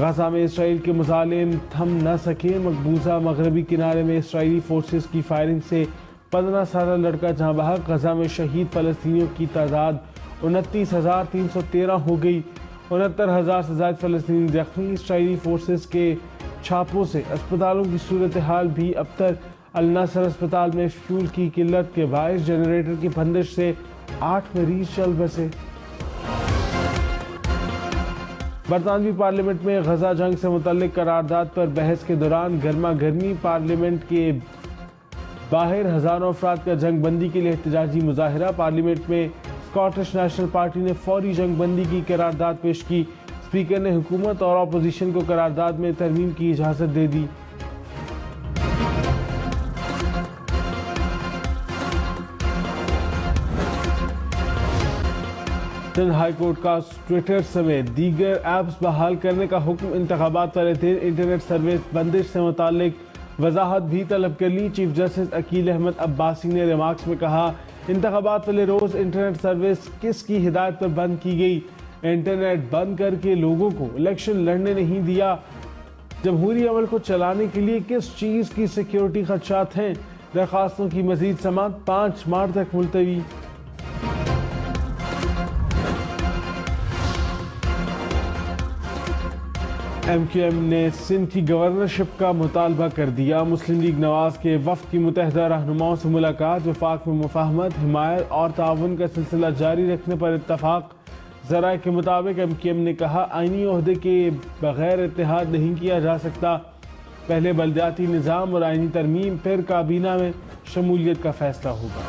غزہ میں اسرائیل کے مظالم تھم نہ سکے، مقبوضہ مغربی کنارے میں اسرائیلی فورسز کی فائرنگ سے 15 سالہ لڑکا جاں بحق، غزہ میں شہید فلسطینیوں کی تعداد 29,313 ہو گئی، 69,000 سے زائد فلسطینی زخمی۔ اسرائیلی فورسز کے چھاپوں سے اسپتالوں کی صورتحال بھی ابتر، النصر اسپتال میں فیول کی قلت کے باعث جنریٹر کی بندش سے 8 مریض چل بسے۔ برطانوی پارلیمنٹ میں غزہ جنگ سے متعلق قرارداد پر بحث کے دوران گرما گرمی، پارلیمنٹ کے باہر ہزاروں افراد کا جنگ بندی کے لیے احتجاجی مظاہرہ۔ پارلیمنٹ میں اسکاٹش نیشنل پارٹی نے فوری جنگ بندی کی قرارداد پیش کی، اسپیکر نے حکومت اور اپوزیشن کو قرارداد میں ترمیم کی اجازت دے دی۔ سندھ ہائی کورٹ کا ٹویٹر سمیت دیگر ایپس بحال کرنے کا حکم، انتخابات والے دن انٹرنیٹ سروس بندش سے متعلق وضاحت بھی طلب کر لی۔ چیف جسٹس عقیل احمد عباسی نے ریمارکس میں کہا، انتخابات والے روز انٹرنیٹ سروس کس کی ہدایت پر بند کی گئی؟ انٹرنیٹ بند کر کے لوگوں کو الیکشن لڑنے نہیں دیا۔ جمہوری عمل کو چلانے کے لیے کس چیز کی سیکیورٹی خدشات ہیں؟ درخواستوں کی مزید سماعت 5 مارچ تک ملتوی۔ ایم کیو ایم نے سندھ کی گورنرشپ کا مطالبہ کر دیا۔ مسلم لیگ نواز کے وفد کی متحدہ رہنماؤں سے ملاقات، وفاق میں مفاہمت، حمایت اور تعاون کا سلسلہ جاری رکھنے پر اتفاق۔ ذرائع کے مطابق ایم کیو ایم نے کہا، آئینی عہدے کے بغیر اتحاد نہیں کیا جا سکتا، پہلے بلدیاتی نظام اور آئینی ترمیم، پھر کابینہ میں شمولیت کا فیصلہ ہوگا۔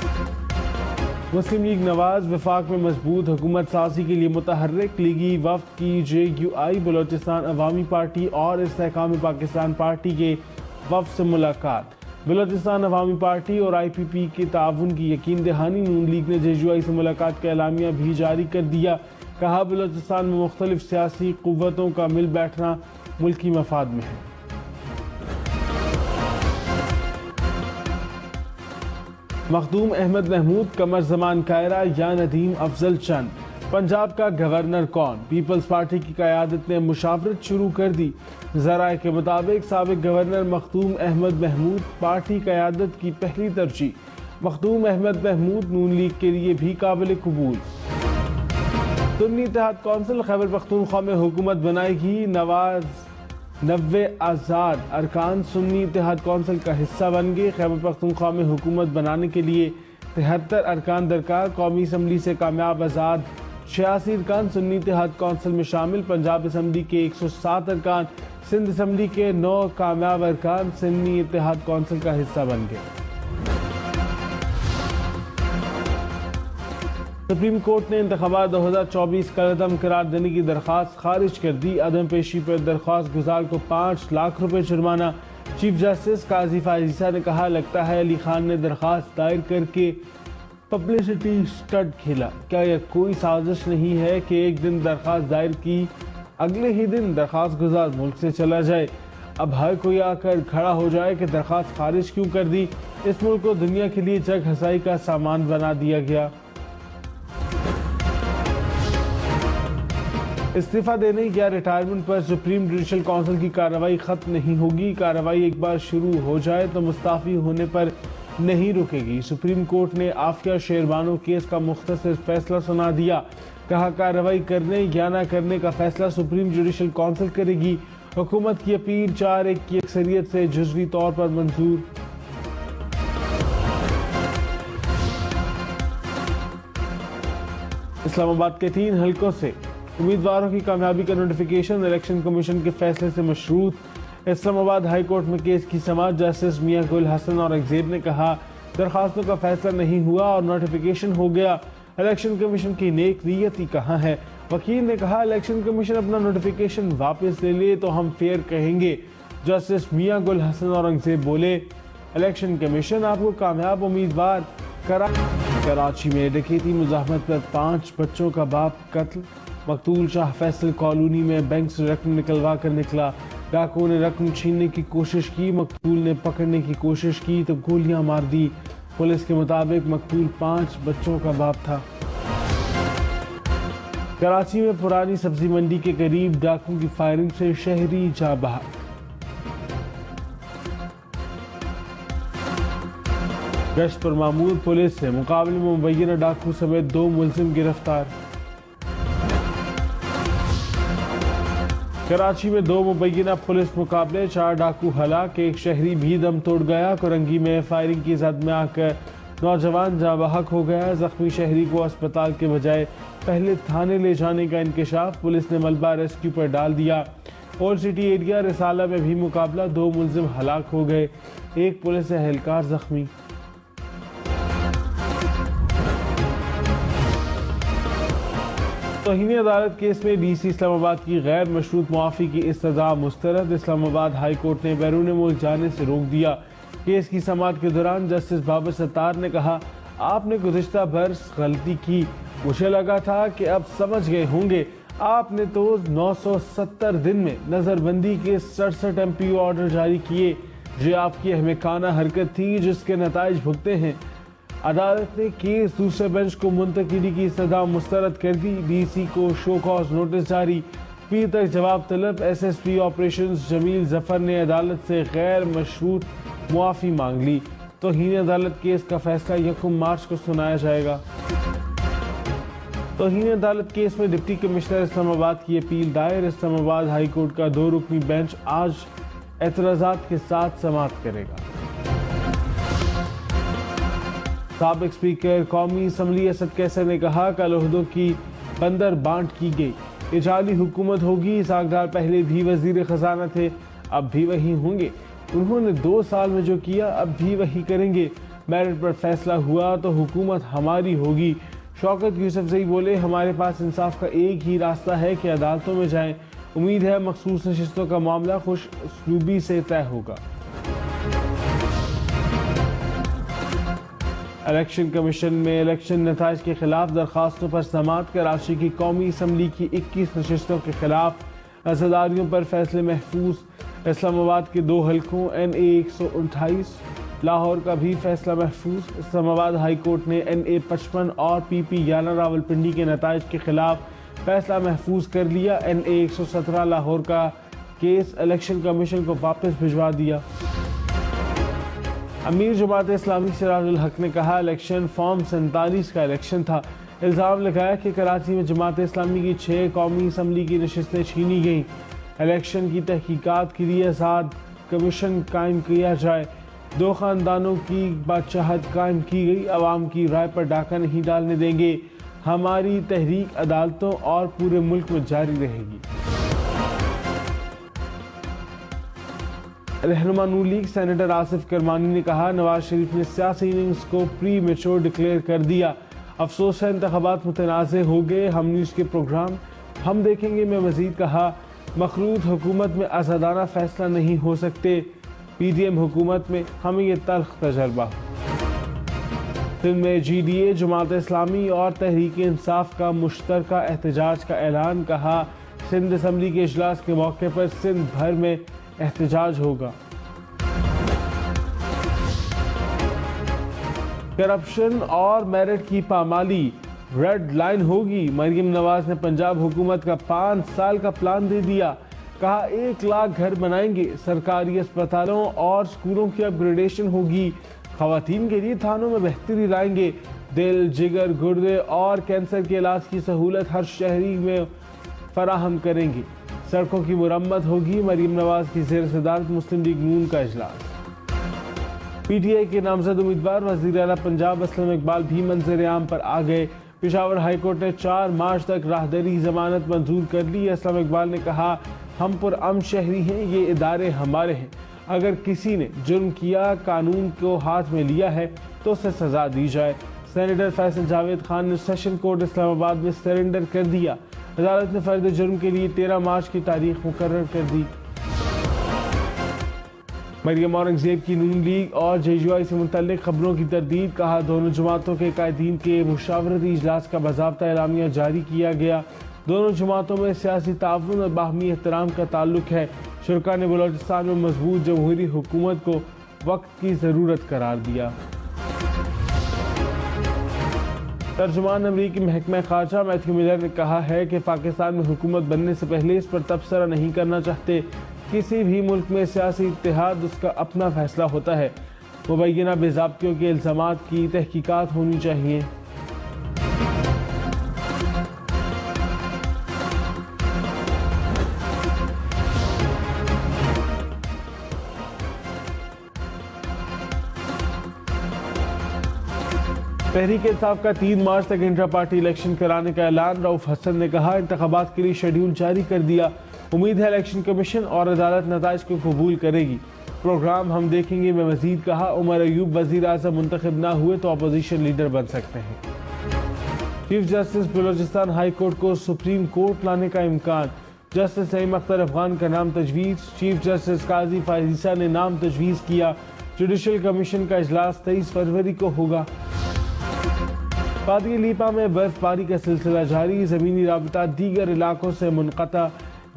مسلم لیگ نواز وفاق میں مضبوط حکومت سازی کے لیے متحرک، لیگی وفد کی جے یو آئی، بلوچستان عوامی پارٹی اور استحکام پاکستان پارٹی کے وفد سے ملاقات۔ بلوچستان عوامی پارٹی اور آئی پی پی کے تعاون کی یقین دہانی۔ نون لیگ نے جے یو آئی سے ملاقات کا اعلامیہ بھی جاری کر دیا، کہا بلوچستان میں مختلف سیاسی قوتوں کا مل بیٹھنا ملکی مفاد میں ہے۔ مخدوم احمد محمود، قمر زمان کائرہ یا ندیم افضل چند؟ پنجاب کا گورنر کون؟ پیپلز پارٹی کی قیادت نے مشاورت شروع کر دی۔ ذرائع کے مطابق سابق گورنر مخدوم احمد محمود پارٹی قیادت کی پہلی ترجیح۔ مخدوم احمد محمود نون لیگ کے لیے بھی قابل قبول۔ سنی اتحاد کونسل خیبر پختونخوا میں حکومت بنائے گی۔ 90 آزاد ارکان سنی اتحاد کونسل کا حصہ بن گئے۔ خیبر پختونخوا میں حکومت بنانے کے لیے 73 ارکان درکار۔ قومی اسمبلی سے کامیاب آزاد 86 ارکان سنی اتحاد کونسل میں شامل۔ پنجاب اسمبلی کے 107 ارکان، سندھ اسمبلی کے 9 کامیاب ارکان سنی اتحاد کونسل کا حصہ بن گئے۔ سپریم کورٹ نے انتخابات 2024 کالعدم قرار دینے کی درخواست خارج کر دی۔ عدم پیشی پر درخواست گزار کو 5 لاکھ روپے جرمانہ۔ چیف جسٹس قاضی فائزہ نے کہا، لگتا ہے علی خان نے درخواست دائر کر کے پبلسٹی اسٹنٹ کھیلا۔ کیا یہ کوئی سازش نہیں ہے کہ ایک دن درخواست دائر کی، اگلے ہی دن درخواست گزار ملک سے چلا جائے؟ اب ہر کوئی آ کر کھڑا ہو جائے کہ درخواست خارج کیوں کر دی؟ اس ملک کو دنیا کے لیے جگ ہنسائی کا سامان بنا دیا گیا۔ استعفیٰ دینے یا ریٹائرمنٹ پر سپریم جوڈیشل کونسل کی کارروائی ختم نہیں ہوگی۔ کارروائی ایک بار شروع ہو جائے تو مستعفی ہونے پر نہیں رکے گی۔ سپریم کورٹ نے عافیہ شیربانو کیس کا مختصر فیصلہ سنا دیا، کہا کارروائی کرنے یا نہ کرنے کا فیصلہ سپریم جوڈیشل کونسل کرے گی۔ حکومت کی اپیل 4-1 کی اکثریت سے جزوی طور پر منظور۔ اسلام آباد کے 3 حلقوں سے امیدواروں کی کامیابی کا نوٹیفیکیشن الیکشن کمیشن کے فیصلے سے مشروط۔ اسلام آباد ہائی کورٹ میں کیس کی سماعت، جسٹس میاں گل حسن اور اگزیر نے کہا درخواستوں کا فیصلہ نہیں ہوا اور نوٹیفیکیشن ہو گیا، الیکشن کمیشن کی نیک نیتی کہاں ہے؟ وکیل نے کہا الیکشن کمیشن اپنا نوٹیفیکیشن واپس لے لے تو ہم فیئر کہیں گے۔ جسٹس میاں گل حسن اور اگزیر بولے الیکشن کمیشن آپ کو کامیاب امیدوار کراچی میں ڈکیتی مزاحمت پر 5 بچوں کا باپ قتل۔ مقتول شاہ فیصل کالونی میں بینک سے رقم نکلوا کر نکلا، ڈاکو نے رقم چھیننے کی کوشش کی، مقتول نے پکڑنے کی کوشش کی تو گولیاں مار دی۔ پولیس کے مطابق مقتول 5 بچوں کا باپ تھا۔ کراچی میں پرانی سبزی منڈی کے قریب ڈاکوں کی فائرنگ سے شہری جاں بحق۔ گشت پر معمول پولیس سے مقابلے میں مبینہ ڈاکو سمیت 2 ملزم گرفتار۔ کراچی میں 2 مبینہ پولیس مقابلے، 4 ڈاکو ہلاک، 1 شہری بھی دم توڑ گیا۔ کورنگی میں فائرنگ کی زد میں آ کر نوجوان جاں بحق ہو گیا۔ زخمی شہری کو اسپتال کے بجائے پہلے تھانے لے جانے کا انکشاف، پولیس نے ملبہ ریسکیو پر ڈال دیا۔ اولڈ سٹی ایریا رسالہ میں بھی مقابلہ، 2 ملزم ہلاک ہو گئے، 1 پولیس اہلکار زخمی۔ توہین عدالت کیس میں ڈی سی اسلام آباد کی غیر مشروط معافی کی استدعا مسترد، اسلام آباد ہائی کورٹ نے بیرون ملک جانے سے روک دیا۔ کیس کی سماعت کے دوران جسٹس بابر ستار نے کہا، آپ نے گزشتہ برس غلطی کی، مجھے لگا تھا کہ اب سمجھ گئے ہوں گے۔ آپ نے تو 970 دن میں نظر بندی کے 67 MPO آرڈر جاری کیے، یہ آپ کی احمقانہ حرکت تھی جس کے نتائج بھگتے ہیں۔ عدالت نے کیس دوسرے بینچ کو منتقلی کی استدعا مسترد کر دی، ڈی سی کو شو کاز نوٹس جاری، پیر تک جواب طلب۔ SSP آپریشنز جمیل ظفر نے عدالت سے غیر مشروط معافی مانگ لی۔ توہین عدالت کیس کا فیصلہ 1 مارچ کو سنایا جائے گا۔ توہین عدالت کیس میں ڈپٹی کمشنر اسلام آباد کی اپیل دائر، اسلام آباد ہائی کورٹ کا 2 رکنی بینچ آج اعتراضات کے ساتھ سماعت کرے گا۔ سابق اسپیکر قومی اسمبلی اسد کیسر نے کہا، کل عہدوں کی بندر بانٹ کی گئی، یہ جعلی حکومت ہوگی۔ اسحاق ڈار پہلے بھی وزیر خزانہ تھے، اب بھی وہی ہوں گے، انہوں نے 2 سال میں جو کیا اب بھی وہی کریں گے، میرٹ پر فیصلہ ہوا تو حکومت ہماری ہوگی۔ شوکت یوسفزئی بولے، ہمارے پاس انصاف کا ایک ہی راستہ ہے کہ عدالتوں میں جائیں، امید ہے مخصوص نشستوں کا معاملہ خوش اسلوبی سے طے ہوگا۔ الیکشن کمیشن میں الیکشن نتائج کے خلاف درخواستوں پر سماعت، کراچی کی قومی اسمبلی کی 21 نشستوں کے خلاف عزاداریوں پر فیصلے محفوظ، اسلام آباد کے 2 حلقوں NA 128، لاہور کا بھی فیصلہ محفوظ۔ اسلام آباد ہائی کورٹ نے NA 55 اور PP 11 راولپنڈی کے نتائج کے خلاف فیصلہ محفوظ کر لیا۔ NA 117 لاہور کا کیس الیکشن کمیشن کو واپس بھجوا دیا۔ امیر جماعت اسلامی سراج الحق نے کہا، الیکشن فارم 47 کا الیکشن تھا۔ الزام لگایا کہ کراچی میں جماعت اسلامی کی 6 قومی اسمبلی کی نشستیں چھینی گئیں۔ الیکشن کی تحقیقات کے لیے آزاد کمیشن قائم کیا جائے، 2 خاندانوں کی بادشاہت قائم کی گئی، عوام کی رائے پر ڈاکہ نہیں ڈالنے دیں گے، ہماری تحریک عدالتوں اور پورے ملک میں جاری رہے گی۔ رہنما نون لیگ سینیٹر آصف کرمانی نے کہا، نواز شریف نے سیاسی اننگز کو پری میچور ڈکلیئر کر دیا، افسوس ہے انتخابات متنازع ہو گئے، ہم نیوز کے پروگرام ہم دیکھیں گے میں مزید کہا، مخلوط حکومت میں آزادانہ فیصلہ نہیں ہو سکتے، PDM حکومت میں ہمیں یہ تلخ تجربہ۔ سندھ میں GDA جماعت اسلامی اور تحریک انصاف کا مشترکہ احتجاج کا اعلان، کہا سندھ اسمبلی کے اجلاس کے موقع پر سندھ بھر میں احتجاج ہوگا۔ کرپشن اور میرٹ کی پامالی ریڈ لائن ہوگی، مریم نواز نے پنجاب حکومت کا 5 سال کا پلان دے دیا، کہا 1 لاکھ گھر بنائیں گے، سرکاری اسپتالوں اور سکولوں کی اپ گریڈیشن ہوگی، خواتین کے لیے تھانوں میں بہتری لائیں گے، دل، جگر، گردے اور کینسر کے علاج کی سہولت ہر شہری میں فراہم کریں گے، سڑکوں کی مرمت ہوگی۔ مریم نواز کی زیر صدارت مسلم لیگ نون کا اجلاس۔ PTI کے نامزد امیدوار وزیر اعلیٰ پنجاب اسلم اقبال بھی منظر عام پر آ گئے، پشاور ہائی کورٹ نے 4 مارچ تک راہدری ضمانت منظور کر لی۔ اسلم اقبال نے کہا، ہم پرامن شہری ہیں، یہ ادارے ہمارے ہیں، اگر کسی نے جرم کیا، قانون کو ہاتھ میں لیا ہے تو اسے سزا دی جائے۔ سینیٹر فیصل جاوید خان نے سیشن کورٹ اسلام آباد میں سرنڈر کر دیا، عدالت نے فرد جرم کے لیے 13 مارچ کی تاریخ مقرر کر دی۔ مریم اورنگزیب کی نون لیگ اور JUI سے متعلق خبروں کی تردید، کہا دونوں جماعتوں کے قائدین کے مشاورتی اجلاس کا باضابطہ اعلامیہ جاری کیا گیا، دونوں جماعتوں میں سیاسی تعاون اور باہمی احترام کا تعلق ہے، شرکاء نے بلوچستان میں مضبوط جمہوری حکومت کو وقت کی ضرورت قرار دیا۔ ترجمان امریکی محکمہ خارجہ میتھیو ملر نے کہا ہے کہ پاکستان میں حکومت بننے سے پہلے اس پر تبصرہ نہیں کرنا چاہتے. کسی بھی ملک میں سیاسی اتحاد اس کا اپنا فیصلہ ہوتا ہے. مبینہ بے ضابطیوں کے الزامات کی تحقیقات ہونی چاہیے. تحریک انصاف کا 3 مارچ تک انٹرا پارٹی الیکشن کرانے کا اعلان. رؤف حسن نے کہا انتخابات کے لیے شیڈیول جاری کر دیا. امید ہے الیکشن کمیشن اور عدالت نتائج کو قبول کرے گی. پروگرام ہم دیکھیں گے میں مزید کہا عمر ایوب وزیر اعظم منتخب نہ ہوئے تو اپوزیشن لیڈر بن سکتے ہیں. Chief justice Balochistan high court کو سپریم کورٹ لانے کا امکان. جسٹس نعیم اختر افغان کا نام تجویز. چیف جسٹس قاضی فائزہ نے نام تجویز کیا. جوڈیشل کمیشن کا اجلاس 23 فروری کو ہوگا. وادی لیپا میں برف باری کا سلسلہ جاری. زمینی رابطہ دیگر علاقوں سے منقطع.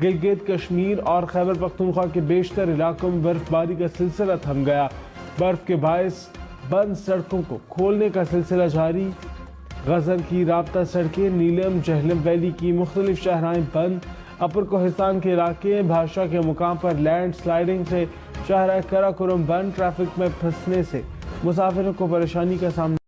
گلگت کشمیر اور خیبر پختونخوا کے بیشتر علاقوں میں برف باری کا سلسلہ تھم گیا. برف کے باعث بند سڑکوں کو کھولنے کا سلسلہ جاری. غزل کی رابطہ سڑکیں نیلم جہلم ویلی کی مختلف شاہراہیں بند. اپر کوہستان کے علاقے بھاشا کے مقام پر لینڈ سلائیڈنگ سے شاہراہ کراکورم بند. ٹریفک میں پھنسنے سے مسافروں کو پریشانی کا سامنا